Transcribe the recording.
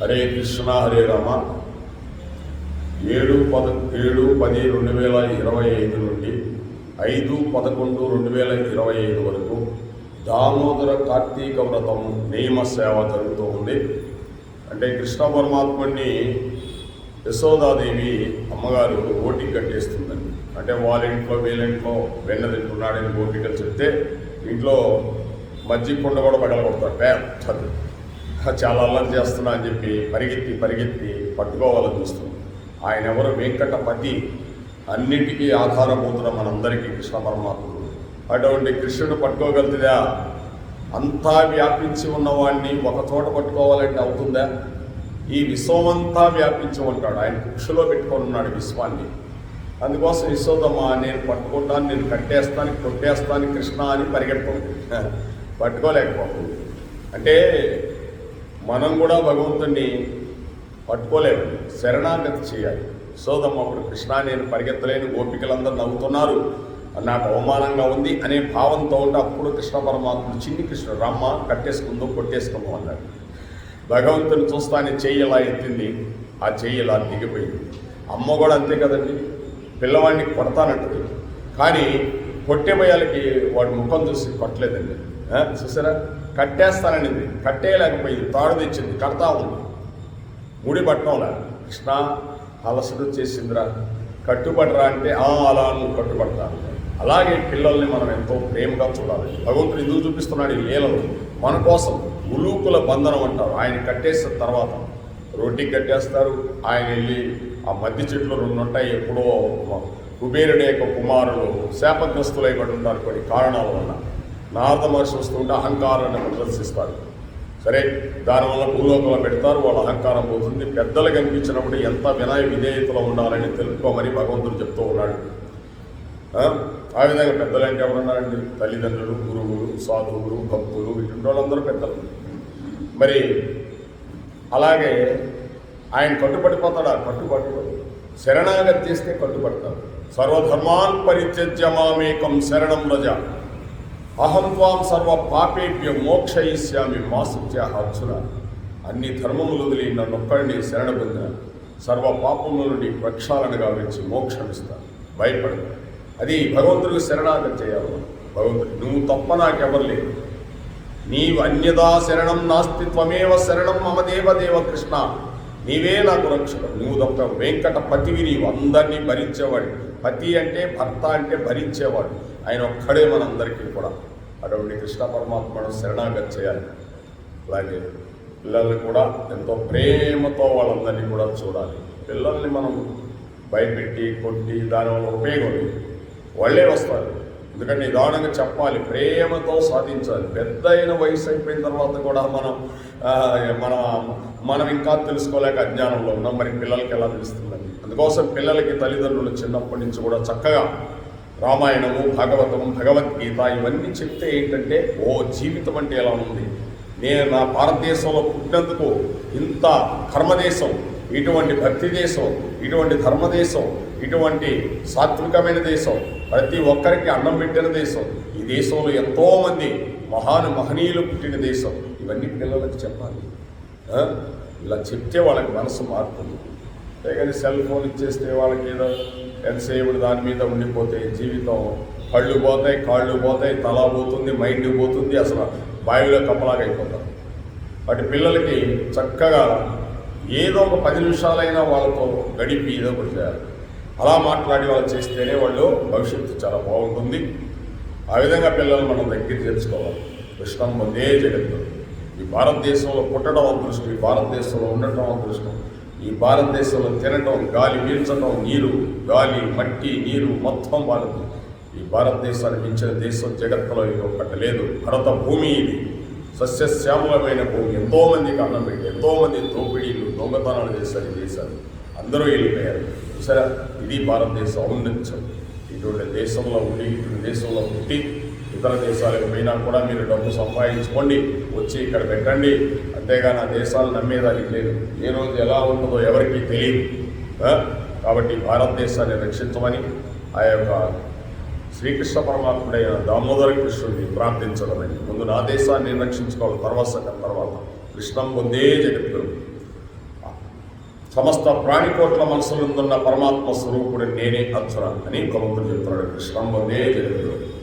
హరే కృష్ణ హరే రామ. 7/10/2025 నుండి 5/11/2025 వరకు దామోదర కార్తీక వ్రతం నియమ సేవ జరుగుతూ ఉంది. అంటే కృష్ణ పరమాత్ముడిని యశోదాదేవి అమ్మగారు ఓటికి కట్టేస్తుందండి. అంటే వాళ్ళ ఇంట్లో వీళ్ళింట్లో వెన్న తింటున్నాడని ఓటికలు చెప్తే ఇంట్లో మజ్జిగ కుండ కూడా పగలగొడతారు. పెద్దది చాలా అల్లరి చేస్తున్నా అని చెప్పి పరిగెత్తి పట్టుకోవాలని చూస్తుంది. ఆయన ఎవరు? వెంకటపతి, అన్నిటికీ ఆధారభూతున్న మనందరికీ కృష్ణ పరమాత్ముడు. అటువంటి కృష్ణుడు పట్టుకోగలుగుతుందా? అంతా వ్యాపించి ఉన్నవాడిని ఒక చోట పట్టుకోవాలంటే అవుతుందా? ఈ విశ్వమంతా వ్యాపించి ఉంటాడు. ఆయన కుక్షులో పెట్టుకొని ఉన్నాడు విశ్వాన్ని. అందుకోసం యశోదమ్మ నేను పట్టుకుంటాను, నేను కట్టేస్తాను, కొట్టేస్తాను కృష్ణ అని పరిగెట్టుకోండి, పట్టుకోలేకపోతుంది. అంటే మనం కూడా భగవంతుడిని పట్టుకోలేము, శరణాగతి చేయాలి. యశోదమ్మ అప్పుడు కృష్ణ నేను పరిగెత్తలేని, గోపికలందరూ నవ్వుతున్నారు, నాకు అవమానంగా ఉంది అనే భావంతో ఉంటే అప్పుడు కృష్ణ పరమాత్ముడు చిన్ని కృష్ణుడు రమ్మ కట్టేసుకుందో కొట్టేసుకుందో అన్నాడు. భగవంతుని చూస్తానే చెయ్యి ఇలా ఎత్తింది, ఆ చెయ్యి ఇలా దిగిపోయింది. అమ్మ కూడా అంతే కదండి, పిల్లవాడిని కొడతానంటది కానీ కొట్టే భయాలకి వాడి ముఖం చూసి కొట్టలేదండి. చూసారా, కట్టేస్తాననింది, కట్టేయలేకపోయింది, తాడు తెచ్చింది, కడతా ఉంది, ముడి పట్టడంలా. కృష్ణ అలసట చేసిందిరా, కట్టుబడరా అంటే అలా నువ్వు కట్టుబడతాను. అలాగే పిల్లల్ని మనం ఎంతో ప్రేమగా చూడాలి. భగవంతుడు ఎందుకు చూపిస్తున్నాడు ఈ లీలలు? మన కోసం. ఉలూకుల బంధనం అంటారు. ఆయన కట్టేసిన తర్వాత రోడ్డుకి కట్టేస్తారు. ఆయన వెళ్ళి ఆ మధ్య చెట్లు 2 ఉంటాయి, ఎప్పుడో కుబేరుడి యొక్క కుమారులు శాపగ్రస్తులై పడి ఉంటారు కొన్ని కారణాల వల్ల. నారద మహర్షి వస్తుంటే అహంకారాన్ని ప్రదర్శిస్తారు. సరే, దానివల్ల భూలోకంలో పెడతారు, వాళ్ళ అహంకారం పోతుంది. పెద్దలు కనిపించినప్పుడు ఎంత వినయ విధేయతలో ఉండాలని తెలుసుకోమని భగవంతుడు చెప్తూ ఉన్నాడు. ఆ విధంగా పెద్దలు అంటే ఎవరున్నారండి? తల్లిదండ్రులు, గురువులు, సాధువులు, భక్తులు, ఇటువంటి వాళ్ళందరూ పెద్దలు. మరి అలాగే ఆయన కట్టుబడిపోతాడా? కట్టుబడిపోడు. శరణాగతి చేస్తే కట్టుబడతాడు. సర్వధర్మాన్ పరిత్యజ్య మామేకం శరణం వ్రజ అహం త్వాం సర్వ పాపేభ్య మోక్షయిష్యామి మా శుచ్య అర్జున. అన్ని ధర్మములు వదిలి నన్నొక్కడిని శరణ పొందిన సర్వ పాపముల నుండి ప్రక్షాళన గావించి మోక్షమిస్తాను, భయపడదు. అది భగవంతుడికి శరణాగతి చేయాలి. భగవంతుడు నువ్వు తప్ప నాకెవరు లేదు, నీవు అన్యదా శరణం నాస్తి త్వమేవ శరణం మమ దేవ కృష్ణ, నీవే నాకు రక్షకుడు, నువ్వు తప్ప. వెంకటపతివి, నీవు అందరినీ భరించేవాడు. పతి అంటే భర్త అంటే భరించేవాడు. ఆయన ఒక్కడే మనందరికీ కూడా. అటువంటి కృష్ణ పరమాత్మను శరణాగతి చేయాలి. అలాగే పిల్లల్ని కూడా ఎంతో ప్రేమతో వాళ్ళందరినీ కూడా చూడాలి. పిల్లల్ని మనం భయపెట్టి కొట్టి దానివల్ల ఉపయోగం లేదు, వాళ్ళే వస్తారు. ఎందుకంటే నిదానంగా చెప్పాలి, ప్రేమతో సాధించాలి. పెద్ద అయిన వయసు అయిపోయిన తర్వాత కూడా మనం ఇంకా తెలుసుకోలేక అజ్ఞానంలో ఉన్నాం. మరి పిల్లలకి ఎలా తెలుస్తుందండి? అందుకోసం పిల్లలకి తల్లిదండ్రులు చిన్నప్పటి నుంచి కూడా చక్కగా రామాయణము, భాగవతము, భగవద్గీత ఇవన్నీ చెప్తే ఏంటంటే జీవితం అంటే ఎలా ఉంది, నేను నా భారతదేశంలో పుట్టినందుకు ఇంత కర్మదేశం, ఇటువంటి భక్తి దేశం, ఇటువంటి ధర్మదేశం, ఇటువంటి సాత్వికమైన దేశం, ప్రతి ఒక్కరికి అన్నం పెట్టిన దేశం, ఈ దేశంలో ఎంతోమంది మహనీయులు పుట్టిన దేశం, ఇవన్నీ పిల్లలకు చెప్పాలి. ఇలా చెప్తే వాళ్ళకి మనసు మారుతుంది. కానీ సెల్ ఫోన్ ఇచ్చేస్తే వాళ్ళకి ఏదో ఎంతసేపుడు దాని మీద ఉండిపోతే జీవితం కళ్ళు పోతాయి, కాళ్ళు పోతాయి, తల పోతుంది, మైండ్ పోతుంది, అసలు బావిలో కప్పలాగా అయిపోతారు. వాటి పిల్లలకి చక్కగా ఏదో ఒక 10 నిమిషాలైనా వాళ్ళతో గడిపి ఏదో ఒకటి చేయాలి. అలా మాట్లాడి వాళ్ళు చేస్తేనే వాళ్ళు భవిష్యత్తు చాలా బాగుంటుంది. ఆ విధంగా పిల్లలు మనం దగ్గర చేర్చుకోవాలి. కృష్ణం వందే జగత్తు. ఈ భారతదేశంలో పుట్టడం అదృష్టం, ఈ భారతదేశంలో ఉండటం అదృష్టం, ఈ భారతదేశంలో తినటం, గాలి పీల్చడం, నీరు, గాలి, మట్టి, నీరు మొత్తం భారత. ఈ భారతదేశాన్ని మించిన దేశం జగత్తులో ఇది ఒక్కటి లేదు. భరత భూమి ఇది సస్యశ్యామలమైన భూమి. ఎంతోమందికి అన్నం పెట్టి, ఎంతోమంది దోపిడీలు, దొంగతనాలు చేశారు ఈ దేశాన్ని. అందరూ వెళ్ళిపోయారు. సరే, ఇది భారతదేశం ఔన్నత్యం. ఇటువంటి దేశంలో ఉండి, ఇటువంటి దేశంలో పుట్టి ఇతర దేశాలకు పోయినా కూడా మీరు డబ్బు సంపాదించుకోండి, వచ్చి ఇక్కడ పెట్టండి. అంతేగాని ఆ దేశాలు నమ్మేదానికి లేదు. ఏ రోజు ఎలా ఉంటుందో ఎవరికీ తెలియదు. కాబట్టి భారతదేశాన్ని రక్షించమని ఆ యొక్క శ్రీకృష్ణ పరమాత్ముడైన దామోదర కృష్ణుడిని ప్రార్థించడమని. ముందు నా దేశాన్ని రక్షించుకోవాలి, తర్వాత కృష్ణం వందే జగద్గురు. సమస్త ప్రాణికోట్ల మనసులందున్న పరమాత్మ స్వరూపుడు నేనే అచ్చున అని కవుడు చెప్తున్నాడు. కృష్ణం వందే జగద్గురు.